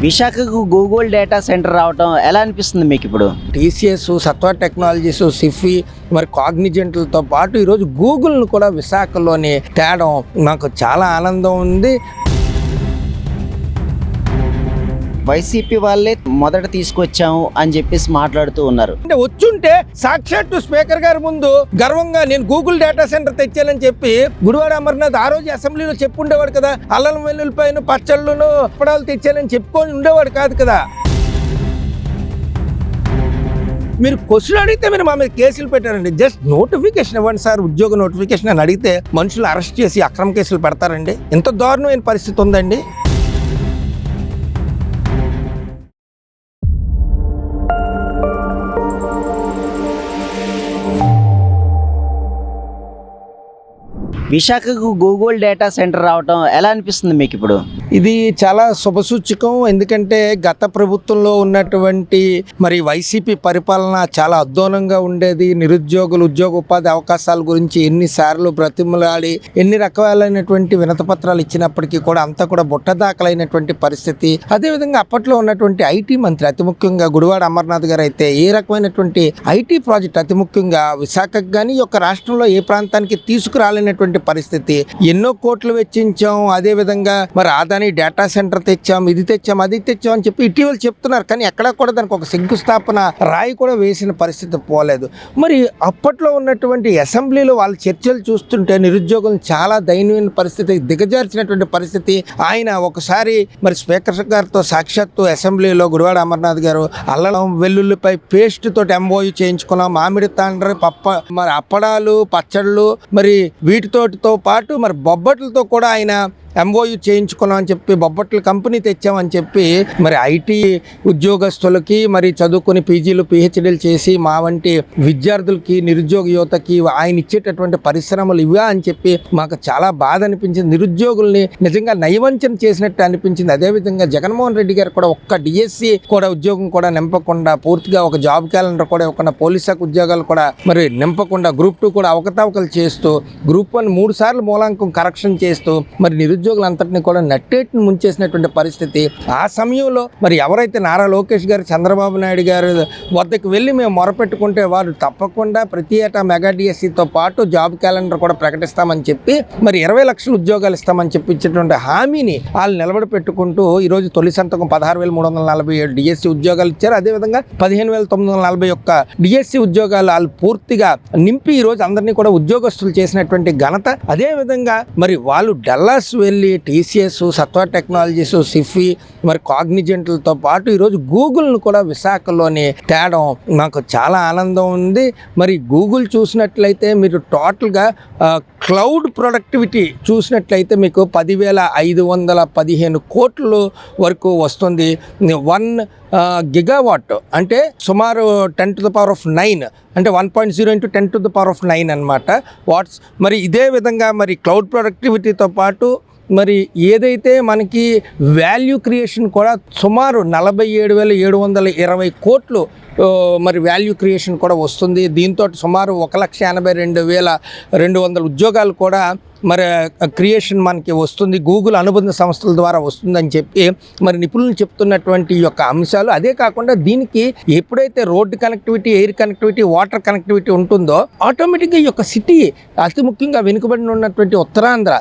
విశాఖకు Google data centre రావటం ఎలా అనిపిస్తుంది మీకు ఇప్పుడు? టీసీఎస్, సత్వా టెక్నాలజీస్, సిఫీ, మరి కాగ్నిజెంట్లతో పాటు ఈరోజు గూగుల్ను కూడా విశాఖలోని తేడం నాకు చాలా ఆనందం ఉంది. వైసీపీ వాళ్ళే మొదట తీసుకొచ్చాము అని చెప్పేసి మాట్లాడుతూ ఉన్నారు. అంటే వచ్చుంటే సాక్షాత్తు స్పీకర్ గారి ముందు గర్వంగా నేను గూగుల్ డేటా సెంటర్ తెచ్చానని చెప్పి గుడివాడ అమర్నాథ్ ఆ రోజు అసెంబ్లీలో చెప్పుండేవాడు కదా. అల్లం వెల్లుల్లిపాయను, పచ్చళ్ళను, అప్పడాలు తెచ్చానని చెప్పుకొని ఉండేవాడు కాదు కదా. మీరు క్వశ్చన్ అడిగితే మీరు మా మీద కేసులు పెట్టారండి. జస్ట్ నోటిఫికేషన్ ఇవ్వండి సార్, ఉద్యోగ నోటిఫికేషన్ అని అడిగితే మనుషులు అరెస్ట్ చేసి అక్రమ కేసులు పెడతారండి. ఎంత దారుణమైన పరిస్థితి ఉందండి. విశాఖకు గూగుల్ డేటా సెంటర్ రావటం ఎలా అనిపిస్తుంది మీకు ఇప్పుడు? ఇది చాలా శుభసూచకం. ఎందుకంటే గత ప్రభుత్వంలో ఉన్నటువంటి మరి వైసీపీ పరిపాలన చాలా అధ్వానంగా ఉండేది. నిరుద్యోగులు ఉద్యోగ ఉపాధి అవకాశాల గురించి ఎన్నిసార్లు బ్రతిమలాడి ఎన్ని రకాలైనటువంటి వినతపత్రాలు ఇచ్చినప్పటికీ కూడా అంతా కూడా బుట్టదాఖలైనటువంటి పరిస్థితి. అదేవిధంగా అప్పట్లో ఉన్నటువంటి ఐటీ మంత్రి, అతి ముఖ్యంగా గుడివాడ అమర్నాథ్ గారు అయితే ఏ రకమైనటువంటి ఐటీ ప్రాజెక్ట్ అతి ముఖ్యంగా విశాఖకు కానీ ఈ యొక్క రాష్ట్రంలో ఏ ప్రాంతానికి తీసుకురాలేనటువంటి పరిస్థితి. ఎన్నో కోట్లు వెచ్చించాం. అదేవిధంగా మరి ఆదాని డేటా సెంటర్ తెచ్చాం, ఇది తెచ్చాం, అది తెచ్చాం అని చెప్పి ఇటీవల చెప్తున్నారు. కానీ ఎక్కడా కూడా దానికి ఒక శంకుస్థాపన రాయి కూడా వేసిన పరిస్థితి పోలేదు. మరి అప్పట్లో ఉన్నటువంటి అసెంబ్లీలో వాళ్ళ చర్చలు చూస్తుంటే నిరుద్యోగులు చాలా దయనీయ పరిస్థితి, దిగజార్చినటువంటి పరిస్థితి. ఆయన ఒకసారి మరి స్పీకర్ గారితో సాక్షాత్తు అసెంబ్లీలో గుడివాడ అమర్నాథ్ గారు అల్లం వెల్లుల్లిపై పేస్ట్ తోటి ఎంఓయూ చేయించుకున్నాం, మామిడి తాండ్రి, మరి అప్పడాలు, పచ్చళ్ళు, మరి వీటితోటితో పాటు మరి బొబ్బట్లతో కూడా ఆయన ఎంఓయూ చేయించుకున్నాం అని చెప్పి బొబ్బట్ల కంపెనీ తెచ్చామని చెప్పి మరి ఐటీ ఉద్యోగస్తులకి, మరి చదువుకుని పీజీలు, పిహెచ్డీలు చేసి మా వంటి విద్యార్థులకి, నిరుద్యోగ యువతకి ఆయన ఇచ్చేటటువంటి పరిశ్రమలు ఇవా అని చెప్పి మాకు చాలా బాధ అనిపించింది. నిరుద్యోగుల్ని నిజంగా నయవంచన చేసినట్టు అనిపించింది. అదేవిధంగా జగన్మోహన్ రెడ్డి గారు కూడా ఒక్క డిఎస్సి కూడా ఉద్యోగం కూడా నింపకుండా, పూర్తిగా ఒక జాబ్ క్యాలెండర్ కూడా ఇవ్వకుండా, పోలీస్ శాఖ ఉద్యోగాలు కూడా మరి నింపకుండా, గ్రూప్ 2 కూడా అవకతవకలు చేస్తూ, గ్రూప్ 1 3 సార్లు మూలాంకం కరెక్షన్ చేస్తూ మరి నిరుద్యోగులంతటినీ కూడా నట్టేటిని ముంచేసినటువంటి పరిస్థితి. ఆ సమయంలో మరి ఎవరైతే నారా లోకేష్ గారు, చంద్రబాబు నాయుడు గారు వద్దకు వెళ్ళి మేము మొరపెట్టుకుంటే వారు తప్పకుండా ప్రతి ఏటా మెగా డిఎస్సితో పాటు జాబ్ క్యాలెండర్ కూడా ప్రకటిస్తామని చెప్పి మరి 20 లక్షల ఉద్యోగాలు ఇస్తామని చెప్పి ఇచ్చేటువంటి హామీని వాళ్ళు నిలబడి పెట్టుకుంటూ ఈరోజు తొలి సంతకం 16,347 డిఎస్సి ఉద్యోగాలు ఇచ్చారు. అదేవిధంగా 15,941 డిఎస్సి ఉద్యోగాలు వాళ్ళు పూర్తిగా నింపి ఈరోజు అందరినీ కూడా ఉద్యోగస్తులు చేసినటువంటి ఘనత. అదేవిధంగా మరి వాళ్ళు డల్లాస్ వెళ్ళి టీసీఎస్, సత్వా టెక్నాలజీస్, సిఫీ, మరి కాగ్నిజెంట్లతో పాటు ఈరోజు గూగుల్ను కూడా విశాఖలోని తేడం నాకు చాలా ఆనందం ఉంది. మరి గూగుల్ చూసినట్లయితే మీరు టోటల్గా క్లౌడ్ ప్రొడక్టివిటీ చూసినట్లయితే మీకు 10,515 కోట్ల వరకు వస్తుంది. 1 గిగావాట్ అంటే సుమారు 10⁹9 అంటే 1.0 × 10⁹9 అనమాట వాట్స్. మరి ఇదే విధంగా మరి క్లౌడ్ ప్రొడక్టివిటీతో పాటు మరి ఏదైతే మనకి వాల్యూ క్రియేషన్ కూడా సుమారు 47,720 కోట్లు మరి వాల్యూ క్రియేషన్ కూడా వస్తుంది. దీంతో సుమారు 1,82,200 ఉద్యోగాలు కూడా మరి క్రియేషన్ మనకి వస్తుంది, గూగుల్ అనుబంధ సంస్థల ద్వారా వస్తుందని చెప్పి మరి నిపుణులు చెప్తున్నటువంటి ఈ యొక్క అంశాలు. అదే కాకుండా దీనికి ఎప్పుడైతే road connectivity, air connectivity, water connectivity ఉంటుందో ఆటోమేటిక్గా ఈ యొక్క సిటీ అతి ముఖ్యంగా వెనుకబడి ఉన్నటువంటి ఉత్తరాంధ్ర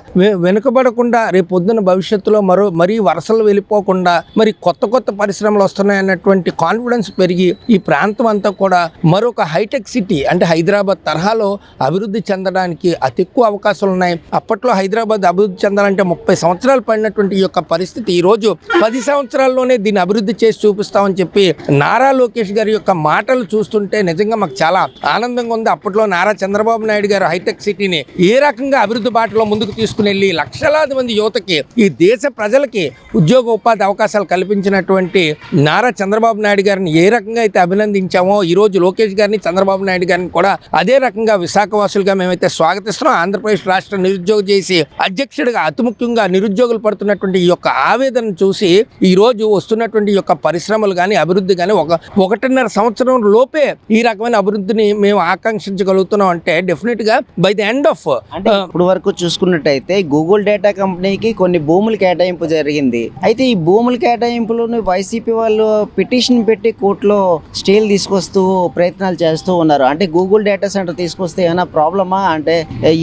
వెనుకబడకుండా రేపు పొద్దున్న భవిష్యత్తులో మరీ వరుసలు వెళ్ళిపోకుండా మరి కొత్త కొత్త పరిశ్రమలు వస్తున్నాయన్నటువంటి కాన్ఫిడెన్స్ పెరిగి ఈ ప్రాంతం అంతా కూడా మరొక హైటెక్ సిటీ అంటే హైదరాబాద్ తరహాలో అభివృద్ధి చెందడానికి అతి ఎక్కువ అవకాశాలు ఉన్నాయి. అప్పట్లో హైదరాబాద్ అభివృద్ధి చెందాలంటే 30 సంవత్సరాలు పడినటువంటి ఈ యొక్క పరిస్థితి ఈరోజు 10 సంవత్సరాల్లోనే దీన్ని అభివృద్ధి చేసి చూపిస్తామని చెప్పి నారా లోకేష్ గారి యొక్క మాటలు చూస్తుంటే నిజంగా మాకు చాలా ఆనందంగా ఉంది. అప్పట్లో నారా చంద్రబాబు నాయుడు గారు హైటెక్ సిటీని ఏ రకంగా అభివృద్ధి బాటలో ముందుకు తీసుకుని వెళ్ళి లక్షలాది మంది యువతకి, ఈ దేశ ప్రజలకి ఉద్యోగ ఉపాధి అవకాశాలు కల్పించినటువంటి నారా చంద్రబాబు నాయుడు గారిని ఏ రకంగా అయితే అభినందించామో ఈరోజు లోకేష్ గారిని చంద్రబాబు నాయుడు గారిని కూడా అదే రకంగా విశాఖవాసులుగా మేమైతే స్వాగతిస్తున్నాం. ఆంధ్రప్రదేశ్ రాష్ట్ర నిరుద్యోగ చేసి అధ్యక్షుడిగా అతి ముఖ్యంగా నిరుద్యోగులు పడుతున్నటువంటి ఈ యొక్క ఆవేదన చూసి ఈ రోజు వస్తున్నటువంటి ఈ యొక్క పరిశ్రమలు కానీ అభివృద్ధి కానీ 1.5 సంవత్సరం లోపే ఈ రకమైన అభివృద్ధిని మేము ఆకాంక్షించగలుగుతున్నాం అంటే డెఫినెట్ గా బై ది ఎండ్ ఆఫ్ అంటే ఇప్పుడు వరకు చూసుకున్నట్టయితే గూగుల్ డేటా కంపెనీకి కొన్ని భూములు కేటాయింపు జరిగింది. అయితే ఈ భూముల కేటాయింపులను వైసీపీ వాళ్ళు పిటిషన్ పెట్టి కోర్టులో స్టేలు తీసుకొస్తూ ప్రయత్నాలు చేస్తూ ఉన్నారు. అంటే గూగుల్ డేటా సెంటర్ తీసుకొస్తే ఏమైనా ప్రాబ్లమా, అంటే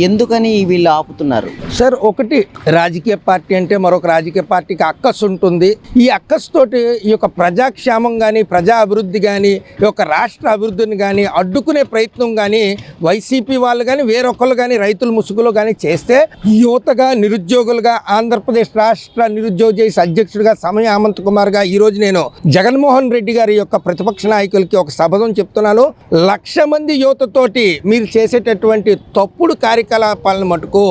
ఎందుకని వీళ్ళు ఆపుతున్నారు? సార్, ఒకటి రాజకీయ పార్టీ అంటే మరొక రాజకీయ పార్టీకి అక్కసు ఉంటుంది. ఈ అక్కసు తోటి ఈ యొక్క ప్రజాక్షేమం కానీ ప్రజా అభివృద్ధి కానీ ఈ యొక్క రాష్ట్ర అభివృద్ధిని కానీ అడ్డుకునే ప్రయత్నం కానీ వైసీపీ వాళ్ళు కానీ వేరొకళ్ళు కానీ రైతుల ముసుగులో కానీ చేస్తే యువతగా నిరుద్యోగులుగా ఆంధ్రప్రదేశ్ రాష్ట్ర నిరుద్యోగ చేసి అధ్యక్షుడిగా సమయ హేమంత్ కుమార్గా ఈరోజు నేను జగన్మోహన్ రెడ్డి గారి యొక్క ప్రతిపక్ష నాయకులకి ఒక శపథం చెప్తున్నాను. 1,00,000 మంది యువతతోటి మీరు చేసేటటువంటి తప్పుడు కార్యకలాపాలను మటుకు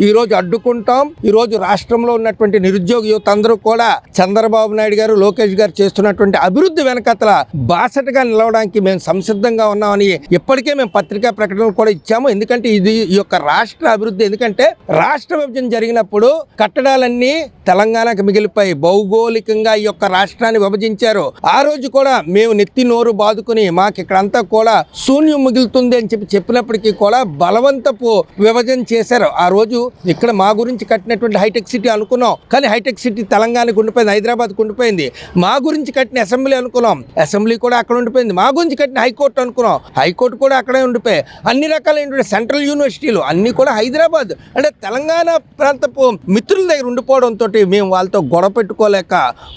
ఈరోజు అడ్డుకుంటాం. ఈరోజు రాష్ట్రంలో ఉన్నటువంటి నిరుద్యోగ యువత అందరూ కూడా చంద్రబాబు నాయుడు గారు లోకేష్ గారు చేస్తున్నటువంటి అభివృద్ధి వెనకతల బాసటగా నిలవడానికి మేము సంసిద్ధంగా ఉన్నామని ఇప్పటికే మేము పత్రికా ప్రకటనలు కూడా ఇచ్చాము. ఎందుకంటే ఇది ఈ యొక్క రాష్ట్ర అభివృద్ధి, ఎందుకంటే రాష్ట్ర విభజన జరిగినప్పుడు కట్టడాలన్నీ తెలంగాణకు మిగిలిపోయి భౌగోళికంగా ఈ యొక్క రాష్ట్రాన్ని విభజించారు. ఆ రోజు కూడా మేము నెత్తి నోరు బాదుకుని మాకు ఇక్కడంతా కూడా శూన్యం మిగులుతుంది అని చెప్పినప్పటికీ కూడా బలవంతపు విభజన చేశారు. ఆ రోజు ఇక్కడ మా గురించి కట్టినటువంటి హైటెక్ సిటీ అనుకున్నాం, కానీ హైటెక్ సిటీ తెలంగాణకు ఉండిపోయింది, హైదరాబాద్కు ఉండిపోయింది. మా గురించి కట్టిన అసెంబ్లీ అనుకున్నాం, అసెంబ్లీ కూడా అక్కడ ఉండిపోయింది. మా గురించి కట్టిన హైకోర్టు అనుకున్నాం, హైకోర్టు కూడా అక్కడే ఉండిపోయాయి. అన్ని రకాలైనటువంటి సెంట్రల్ యూనివర్సిటీలు అన్నీ కూడా హైదరాబాద్ అంటే తెలంగాణ ప్రాంతపు మిత్రుల దగ్గర ఉండిపోవడంతో మేము వాళ్ళతో గొడవ పెట్టుకోలేక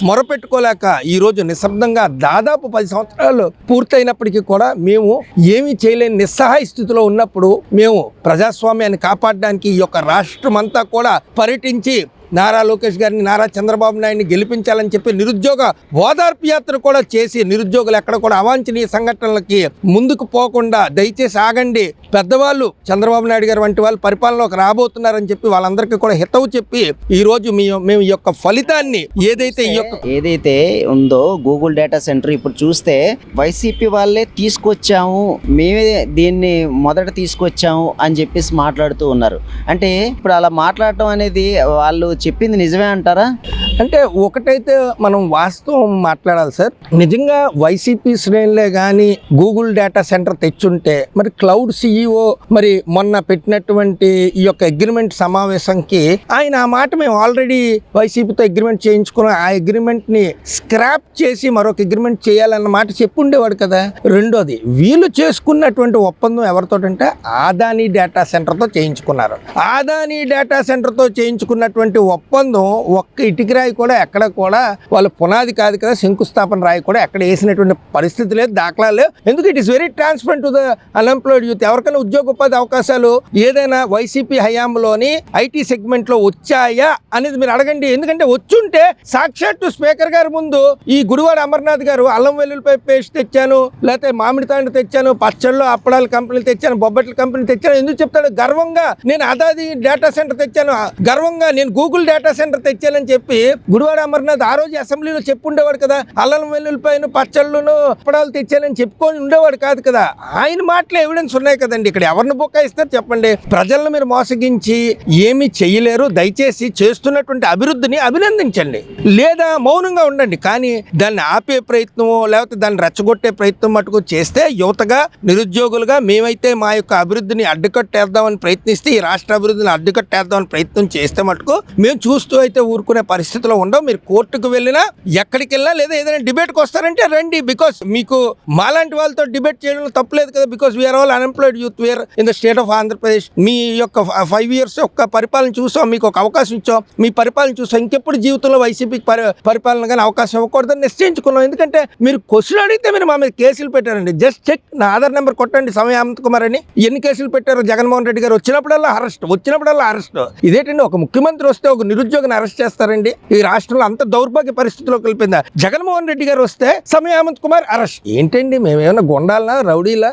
మొరపెట్టుకోలేక ఈరోజు నిశ్శబ్దంగా దాదాపు 10 సంవత్సరాలు పూర్తయినప్పటికీ కూడా మేము ఏమీ చేయలేని నిస్సహాయ స్థితిలో ఉన్నప్పుడు మేము ప్రజాస్వామ్యాన్ని కాపాడడానికి ఈ యొక్క రాష్ట్రం అంతా కూడా పర్యటించి నారా లోకేష్ గారిని నారా చంద్రబాబు నాయుడిని గెలిపించాలని చెప్పి నిరుద్యోగ ఓదార్పు యాత్ర కూడా చేసి నిరుద్యోగులు ఎక్కడ కూడా అవాంఛనీయ సంఘటనలకి ముందుకు పోకుండా దయచేసి ఆగండి, పెద్దవాళ్ళు చంద్రబాబు నాయుడు గారు వంటి వాళ్ళు పరిపాలనలోకి రాబోతున్నారని చెప్పి వాళ్ళందరికీ కూడా హితవు చెప్పి ఈరోజు మేము ఈ యొక్క ఫలితాన్ని ఏదైతే ఉందో గూగుల్ డేటా సెంటర్ ఇప్పుడు చూస్తే వైసీపీ వాళ్ళే తీసుకొచ్చాము, మేమే దీన్ని మొదట తీసుకొచ్చాము అని చెప్పేసి మాట్లాడుతూ ఉన్నారు. అంటే ఇప్పుడు అలా మాట్లాడటం అనేది వాళ్ళు చెప్పింది నిజమే అంటారా? అంటే ఒకటైతే మనం వాస్తవం మాట్లాడాలి సార్. నిజంగా వైసీపీ శ్రేణులే కానీ గూగుల్ డేటా సెంటర్ తెచ్చుంటే మరి క్లౌడ్ సిఇఓ మరి మొన్న పెట్టినటువంటి ఈ యొక్క అగ్రిమెంట్ సమావేశంకి ఆయన ఆ మాట మేము ఆల్రెడీ వైసీపీతో అగ్రిమెంట్ చేయించుకున్నాం, ఆ అగ్రిమెంట్ ని స్క్రాప్ చేసి మరొక అగ్రిమెంట్ చేయాలన్న మాట చెప్పుండేవాడు కదా. రెండోది, వీళ్ళు చేసుకున్నటువంటి ఒప్పందం ఎవరితోటంటే ఆదాని డేటా సెంటర్తో చేయించుకున్నారు. ఆదాని డేటా సెంటర్తో చేయించుకున్నటువంటి ఒప్పందం ఒక్క ఇటుకరాయి కూడా ఎక్కడ కూడా వాళ్ళ పునాది కాదు కదా, శంకుస్థాపన రాయి కూడా ఎక్కడ వేసినటువంటి పరిస్థితి లేదు, దాఖలా లేవు. ఎందుకు it is very transparent to the unemployed youth. ఎవరికైనా ఉద్యోగోపాధి అవకాశాలు ఏదైనా వైసీపీ హయాంలోని ఐటీ సెగ్మెంట్ లో వచ్చాయా అనేది మీరు అడగండి. ఎందుకంటే వచ్చుంటే సాక్షాత్తు స్పీకర్ గారి ముందు ఈ గుడివాడ అమర్నాథ్ గారు అల్లం వెల్లుల్లిపై పేస్ట్ తెచ్చాను, లేకపోతే మామిడి తాండ్రు తెచ్చాను, పచ్చళ్ళు అప్పడాల కంపెనీలు తెచ్చాను, బొబ్బట్ల కంపెనీ తెచ్చాను ఎందుకు చెప్తాడు? గర్వంగా నేను అదాది డేటా సెంటర్ తెచ్చాను, గర్వంగా నేను గూగుల్ డేటా సెంటర్ తెచ్చానని చెప్పి గుడివాడ అమర్నాథ్ ఆ రోజు అసెంబ్లీలో చెప్పుండేవాడు కదా. అల్లం వెల్లుల్లిపైన పచ్చళ్ళను అప్పడాలు తెచ్చానని చెప్పుకొని ఉండేవాడు కాదు కదా. ఆయన మాటలు ఎవిడెన్స్ ఉన్నాయి కదండి. ఇక్కడ ఎవరిని బొక్కాయిస్తారు చెప్పండి? ప్రజలను మీరు మోసగించి ఏమీ చెయ్యలేరు. దయచేసి చేస్తున్నటువంటి అభివృద్ధిని అభినందించండి, లేదా మౌనంగా ఉండండి. కానీ దాన్ని ఆపే ప్రయత్నమో లేకపోతే దాన్ని రెచ్చగొట్టే ప్రయత్నం మటుకు చేస్తే యువతగా నిరుద్యోగులుగా మేమైతే మా యొక్క అభివృద్ధిని అడ్డుకట్టేద్దామని ప్రయత్నిస్తే, ఈ రాష్ట్ర అభివృద్ధిని అడ్డుకట్టేద్దామని ప్రయత్నం చేస్తే మటుకు మేము చూస్తూ అయితే ఊరుకునే పరిస్థితిలో ఉండవు. మీరు కోర్టుకు వెళ్ళినా ఎక్కడికి వెళ్ళినా లేదా ఏదైనా డిబేట్కి వస్తారంటే రండి. బికాస్ మీకు మాలాంటి వాళ్ళతో డిబేట్ చేయడంలో తప్పలేదు కదా. Because we are all unemployed youth, we are in the state of Andhra Pradesh. మీ యొక్క 5 years యొక్క పరిపాలన చూసాం, మీకు ఒక అవకాశం ఇచ్చాం, మీ పరిపాలన చూసాం. ఇంకెప్పుడు జీవితంలో వైసీపీకి పరిపాలన కానీ అవకాశం ఇవ్వకూడదని నిశ్చయించుకున్నాం. ఎందుకంటే మీరు క్వశ్చన్ అడిగితే మీరు మా మీద కేసులు పెట్టారండి. జస్ట్ చెక్, నా ఆధార్ నెంబర్ కొట్టండి, సమయ హేమంత్ కుమార్ అని. ఎన్ని కేసులు పెట్టారో జగన్మోహన్ రెడ్డి గారు వచ్చినప్పుడల్లా అరెస్ట్. ఇదేంటండి, ఒక ముఖ్యమంత్రి వస్తే ఒక నిరుద్యోగిని అరెస్ట్ చేస్తారండి? ఈ రాష్ట్రంలో అంత దౌర్భాగ్య పరిస్థితిలోకి వెళ్ళిపోయిందా? జగన్మోహన్ రెడ్డి గారు వస్తే సమయ హేమంత్ కుమార్ అరెస్ట్. ఏంటండి మేమేమైనా గుండాలనా రౌడీలా?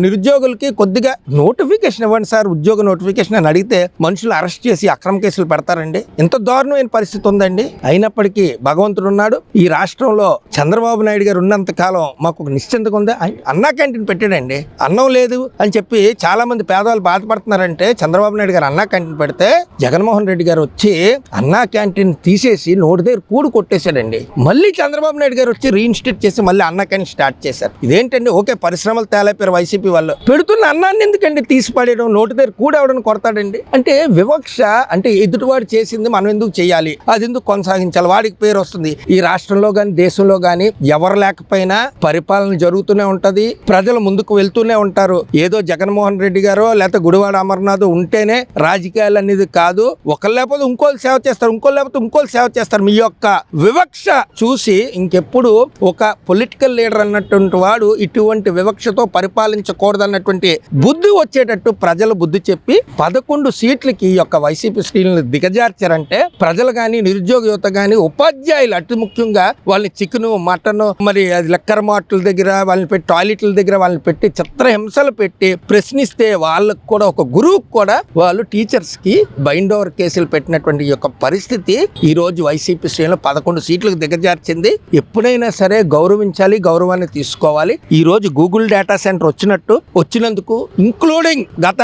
నిరుద్యోగులకి కొద్దిగా నోటిఫికేషన్ ఇవ్వండి సార్, ఉద్యోగ నోటిఫికేషన్ అని అడిగితే మనుషులు అరెస్ట్ చేసి అక్రమ కేసులు పెడతారండి. ఇంత దారుణమైన పరిస్థితి ఉందండి. అయినప్పటికీ భగవంతుడు ఉన్నాడు. ఈ రాష్ట్రంలో చంద్రబాబు నాయుడు గారు ఉన్నంత కాలం మాకు ఒక నిశ్చింతగా ఉంది. అన్నా క్యాంటీన్ పెట్టాడండి. అన్నం లేదు అని చెప్పి చాలా మంది పేదవాళ్ళు బాధపడుతున్నారంటే చంద్రబాబు నాయుడు గారు అన్నా క్యాంటీన్ పెడితే జగన్మోహన్ రెడ్డి గారు వచ్చి అన్నా క్యాంటీన్ తీసేసి నోటి దగ్గర కూడు కొట్టేశాడండి. మళ్ళీ చంద్రబాబు నాయుడు గారు వచ్చి రీఇన్స్టేట్ చేసి మళ్ళీ అన్నా క్యాంటీన్ స్టార్ట్ చేశారు. ఇదేంటండి? ఓకే, పరిశ్రమలు తేలేపారు వైసీపీ వాళ్ళు, పెడుతున్న అన్నాన్ని ఎందుకండి తీసి పడేయడం? నోటి దగ్గర కూడు ఎవడని కొడతాడండి? అంటే వివక్ష. అంటే ఎదుటివాడు చేసింది మనం ఎందుకు చేయాలి, అది ఎందుకు కొనసాగించాలి, వాడికి పేరు వస్తుంది. ఈ రాష్ట్రంలో కానీ దేశంలో కానీ ఎవరు లేకపోయినా పరిపాలన జరుగుతూనే ఉంటది, ప్రజలు ముందుకు వెళ్తూనే ఉంటారు. ఏదో జగన్మోహన్ రెడ్డి గారో లేకపోతే గుడివాడ అమర్నాథ్ ఉంటేనే రాజకీయాలు అనేది కాదు. ఒకళ్ళు లేకపోతే ఇంకోళ్ళు సేవ చేస్తారు, ఇంకోళ్ళు లేకపోతే ఇంకోళ్ళు సేవ చేస్తారు. మీ యొక్క వివక్ష చూసి ఇంకెప్పుడు ఒక పొలిటికల్ లీడర్ అన్నటువంటి వాడు ఇటువంటి వివక్షతో పరిపాలించకూడదన్నటువంటి బుద్ధి వచ్చేటట్టు ప్రజలు బుద్ధి చెప్పి 11 సీట్లకి ఈ యొక్క వైసీపీ శ్రేణులు దిగజార్చారంటే ప్రజలు కానీ నిరుద్యోగ యువత కానీ ఉపాధ్యాయులు అతి ముఖ్యంగా వాళ్ళని చికెను మటన్ మరి అది లెక్కర మాటల దగ్గర వాళ్ళని పెట్టి టాయిలెట్ల దగ్గర వాళ్ళని పెట్టి చిత్రహింసలు పెట్టి ప్రశ్నిస్తే వాళ్ళకు కూడా ఒక గురువుకు కూడా వాళ్ళు టీచర్స్ కి బైండ్ ఓవర్ కేసులు పెట్టినటువంటి ఈ యొక్క పరిస్థితి ఈ రోజు వైసీపీ శ్రేణులు 11 సీట్లకు దిగజార్చింది. ఎప్పుడైనా సరే గౌరవించాలి, గౌరవాన్ని తీసుకోవాలి. ఈ రోజు గూగుల్ డేటా సెంటర్ వచ్చినందుకు ఇంక్లూడింగ్ గత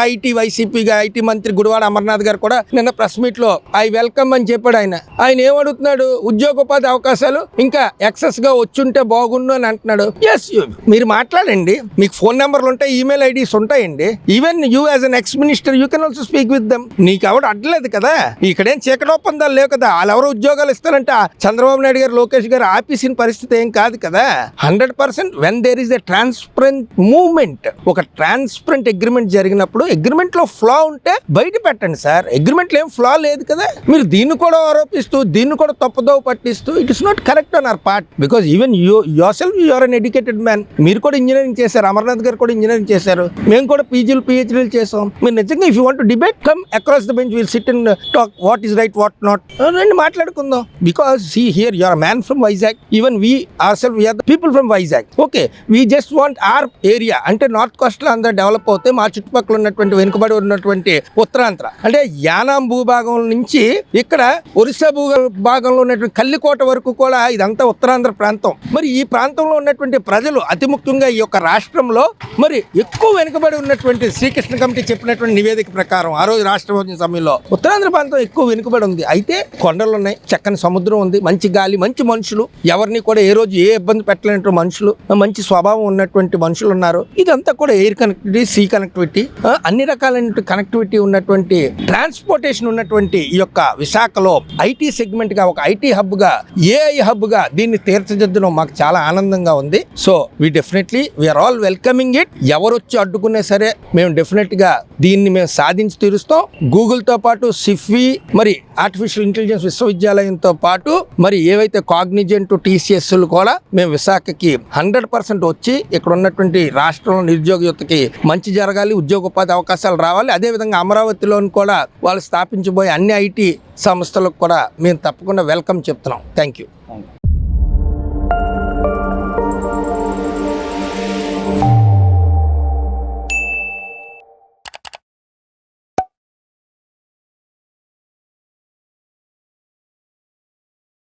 ఐటీ మంత్రి గుడివాడ అమర్నాథ్ గారు కూడా నిన్న ప్రెస్ మీట్ లో ఐ వెల్కమ్ అని చెప్పాడు. ఆయన ఏమడుగుతున్నాడు? ఉద్యోగోపాధి అవకాశాలు ఇంకా ఎక్సెస్ గా వచ్చుంటే బాగుండు అని అంటున్నాడు. ఎస్, మీరు మాట్లాడండి, మీకు ఫోన్ నెంబర్లు ఉంటాయి, ఈమెయిల్ ఐడీస్ ఉంటాయండి. Even you as an ex minister you can also speak with them. నీకు ఎవడు అడ్డలేదు కదా, ఇక్కడేం చీకటి ఒప్పందాలు లేవు కదా. వాళ్ళెవరో ఉద్యోగాలు ఇస్తారంటే చంద్రబాబు నాయుడు గారు లోకేష్ గారు ఆపేసిన పరిస్థితి ఏం కాదు కదా. 100% when there is a transparent movement, ఒక ట్రాన్స్పరెంట్ అగ్రిమెంట్ జరిగినప్పుడు అగ్రిమెంట్ లో ఫ్లా ఉంటే బయట పెట్టండి సార్. అగ్రిమెంట్ లో ఏం ఫ్లా లేదు కదా. మీరు దీన్ని కూడా ఆరోపిస్తూ దీన్ని కూడా తప్పుదోవ పట్టిస్తూ it is not correct on our part. Because even yourself you are uneducated man. మీరు కూడా ఇంజనీరింగ్ చేశారు, అమర్నాథ్ గారు కూడా ఇంజనీరింగ్ చేశారు, మేము కూడా పీజీలు పిహెచ్డీలు చేసాం. మీరు నిజంగా if you want to debate come across the bench, will sit and talk what is right what not. రండి మాట్లాడుకుందాం. Because see here you are a man from Vizag, even we ourselves we are the people from Vizag. Okay, we just want our area అంటే north Coast లో అందరూ develop అవుతే మా చుట్టుపక్కల ఉన్నటువంటి వెనుకబడి ఉన్నటువంటి ఉత్తరాంధ్ర అంటే యానాం భూభాగం నుంచి ఇక్కడ ఒరిస్సా భూభాగంలో ఉన్నటువంటి కల్లికోట వరకు కూడా ఇదంతా ఉత్తరాంధ్ర ప్రాంతం. మరి ఈ ప్రాంతంలో ఉన్నటువంటి ప్రజలు అతి ముఖ్యంగా ఈ యొక్క రాష్ట్రంలో మరి ఎక్కువ వెనుకబడి ఉన్నటువంటి శ్రీకృష్ణ కమిటీ చెప్పినటువంటి నివేదిక ప్రకారం ఆ రోజు రాష్ట్రం వచ్చిన సమయంలో ఉత్తరాంధ్ర ప్రాంతం ఎక్కువ వెనుకబడి ఉంది. అయితే కొండలు ఉన్నాయి, చక్కని సముద్రం ఉంది, మంచి గాలి, మంచి మనుషులు, ఎవరిని కూడా ఏ రోజు ఏ ఇబ్బంది పెట్టలేనటువంటి మనుషులు, మంచి స్వభావం ఉన్నటువంటి మనుషులు ఉన్నారు. ఇదంతా కూడా ఎయిర్ కనెక్టివిటీ, సీ కనెక్టివిటీ, అన్ని రకాలైన కనెక్టివిటీ ఉన్నటువంటి ట్రాన్స్పోర్టేషన్ ఉన్నటువంటి ఈ యొక్క విశాఖలో ఐటీ సెగ్మెంట్ గా, ఒక ఐటీ హబ్ గా, ఏఐ హబ్ గా దీన్ని తీర్చిదిద్దడం మాకు చాలా ఆనందంగా ఉంది. So we are all welcoming it. ఎవరు వచ్చి అడ్డుకున్నా సరే మేము డెఫినెట్ గా దీన్ని మేము సాధించి తీరుస్తాం. గూగుల్ తో పాటు సిఫ్వి, మరి ఆర్టిఫిషియల్ ఇంటెలిజెన్స్ విశ్వవిద్యాలయంతో పాటు మరి ఏవైతే కాగ్నిజెంట్, టీసీఎస్ కూడా మేము విశాఖకి 100% వచ్చి ఇక్కడ ఉన్నటువంటి రాష్ట్రంలో నిరుద్యోగ యువతకి మంచి జరగాలి, ఉద్యోగోపాధి అవకాశాలు రావాలి. అదేవిధంగా అమరావతిలోని కూడా వాళ్ళు స్థాపించబోయే అన్ని ఐటీ సంస్థలకు కూడా మేము తప్పకుండా వెల్కమ్ చెప్తున్నాం. Thank you.